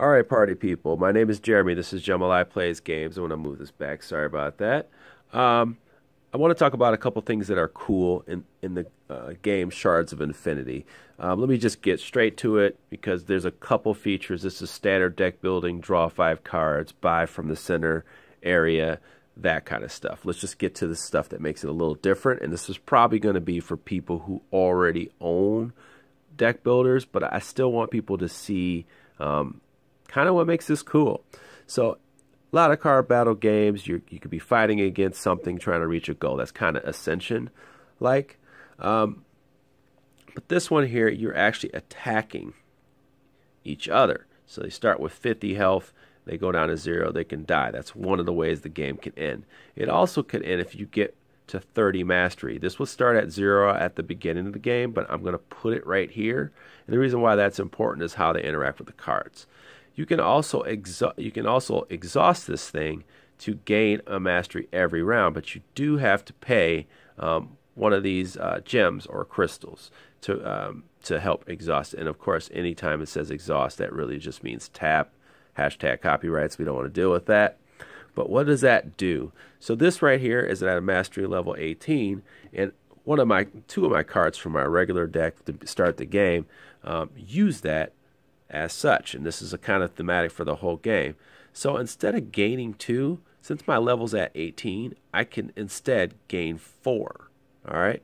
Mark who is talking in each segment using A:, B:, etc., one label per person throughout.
A: Alright, party people. My name is Jeremy. This is Jamalai Plays Games. I want to move this back. Sorry about that. Um, I want to talk about a couple things that are cool in the game Shards of Infinity. Let me just get straight to it because there's a couple features. This is standard deck building, draw 5 cards, buy from the center area, that kind of stuff. Let's just get to the stuff that makes it a little different. And this is probably going to be for people who already own deck builders, but I still want people to see kind of what makes this cool. So a lot of card battle games, you could be fighting against something, trying to reach a goal. That's kind of Ascension like. But this one here, you're actually attacking each other. So they start with 50 health, they go down to 0, they can die. That's one of the ways the game can end. It also could end if you get to 30 mastery. This will start at 0 at the beginning of the game, but I'm going to put it right here. And the reason why that's important is how they interact with the cards. You can also exhaust this thing to gain a mastery every round, but you do have to pay one of these gems or crystals to help exhaust it. And of course, anytime it says exhaust, that really just means tap. Hashtag copyrights. We don't want to deal with that. But what does that do? So this right here is at a mastery level 18, and two of my cards from my regular deck to start the game use that as such, and this is a kind of thematic for the whole game. So instead of gaining 2, since my level's at 18, I can instead gain 4. All right.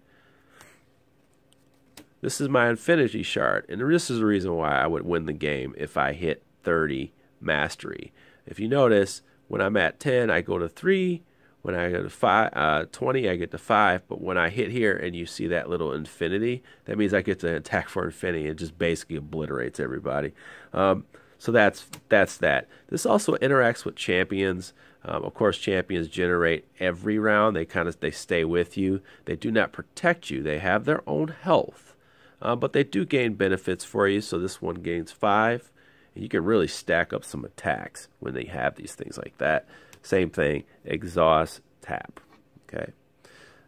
A: This is my Infinity Shard, and this is the reason why I would win the game if I hit 30 mastery. If you notice, when I'm at 10, I go to 3. When I go to 20, I get to 5. But when I hit here and you see that little infinity, that means I get to attack for infinity. It just basically obliterates everybody. So that's that. This also interacts with champions. Of course, champions generate every round. They stay with you. They do not protect you. They have their own health, but they do gain benefits for you. So this one gains 5. And you can really stack up some attacks when they have these things like that. Same thing, exhaust, tap. Okay.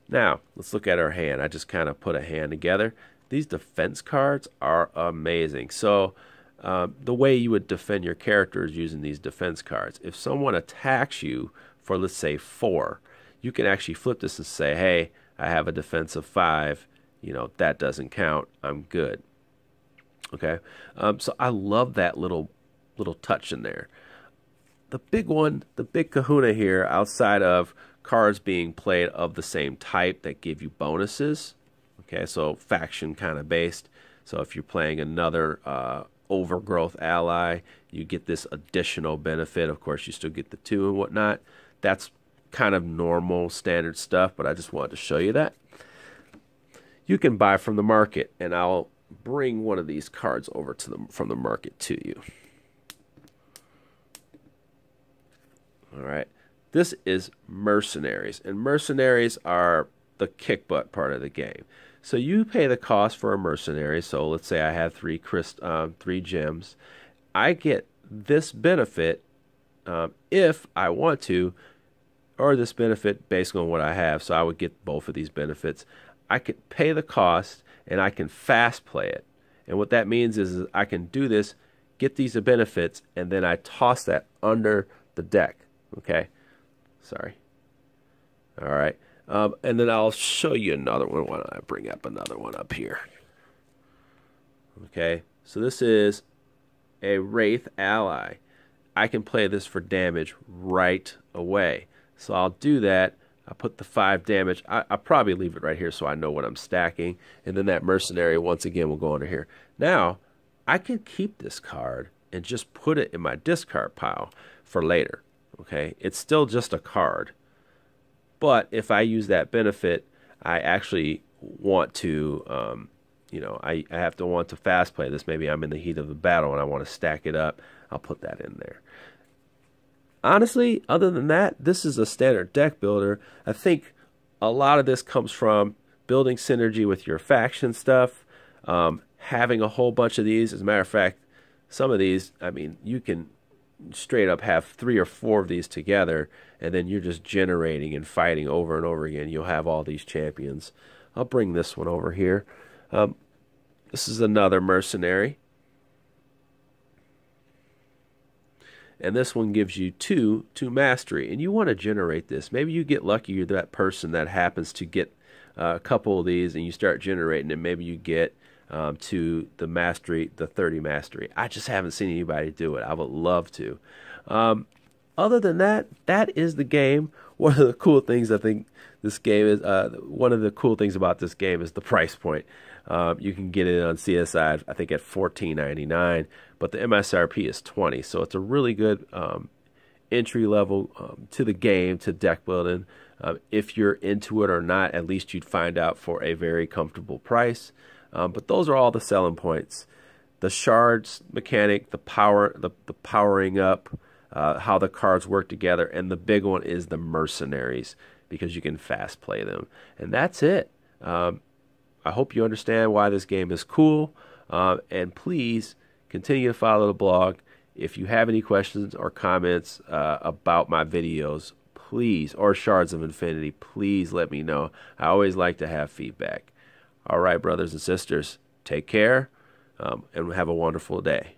A: Now, let's look at our hand. I just kind of put a hand together. These defense cards are amazing. So, the way you would defend your character is using these defense cards. If someone attacks you for, let's say, 4, you can actually flip this and say, hey, I have a defense of 5. You know, that doesn't count. I'm good. Okay. So I love that little touch in there. The big one, the big kahuna here, outside of cards being played of the same type that give you bonuses, okay, so faction kind of based. So if you're playing another overgrowth ally, you get this additional benefit. Of course, you still get the 2 and whatnot. That's kind of normal, standard stuff, but I just wanted to show you that. You can buy from the market, and I'll bring one of these cards over to from the market to you. All right, this is Mercenaries, and Mercenaries are the kick butt part of the game. So you pay the cost for a mercenary. So let's say I have 3 gems. I get this benefit if I want to, or this benefit based on what I have. So I would get both of these benefits. I could pay the cost, and I can fast play it. And what that means is I can do this, get these benefits, and then I toss that under the deck. Okay, sorry. All right, and then I'll show you another one. Why don't I bring up another one up here? Okay, so this is a Wraith ally. I can play this for damage right away. So I'll do that. I put the 5 damage. I'll probably leave it right here so I know what I'm stacking. And then that mercenary, once again, will go under here. Now, I can keep this card and just put it in my discard pile for later. Okay, it's still just a card, but if I use that benefit, I actually want to, you know, I have to want to fast play this. Maybe I'm in the heat of the battle and I want to stack it up. I'll put that in there. Honestly, other than that, this is a standard deck builder. I think a lot of this comes from building synergy with your faction stuff, having a whole bunch of these. As a matter of fact, some of these, I mean, you can straight up have 3 or 4 of these together, and then you're just generating and fighting over and over again. You'll have all these champions. I'll bring this one over here. This is another mercenary. and this one gives you two to mastery, and you want to generate this. Maybe you get lucky, you're that person that happens to get a couple of these and you start generating, and maybe you get to the mastery, the 30 mastery. I just haven't seen anybody do it. I would love to. Other than that, that is the game. One of the cool things I think this game is, one of the cool things about this game is the price point. You can get it on CSI, I think, at $14.99, but the MSRP is $20. So it's a really good entry level to the game, to deck building. If you're into it or not, at least you'd find out for a very comfortable price. But those are all the selling points. The shards mechanic, the powering up, how the cards work together, and the big one is the mercenaries, because you can fast play them. And that's it. I hope you understand why this game is cool, and please continue to follow the blog. If you have any questions or comments about my videos, please, or Shards of Infinity, please let me know. I always like to have feedback. All right, brothers and sisters, take care, and have a wonderful day.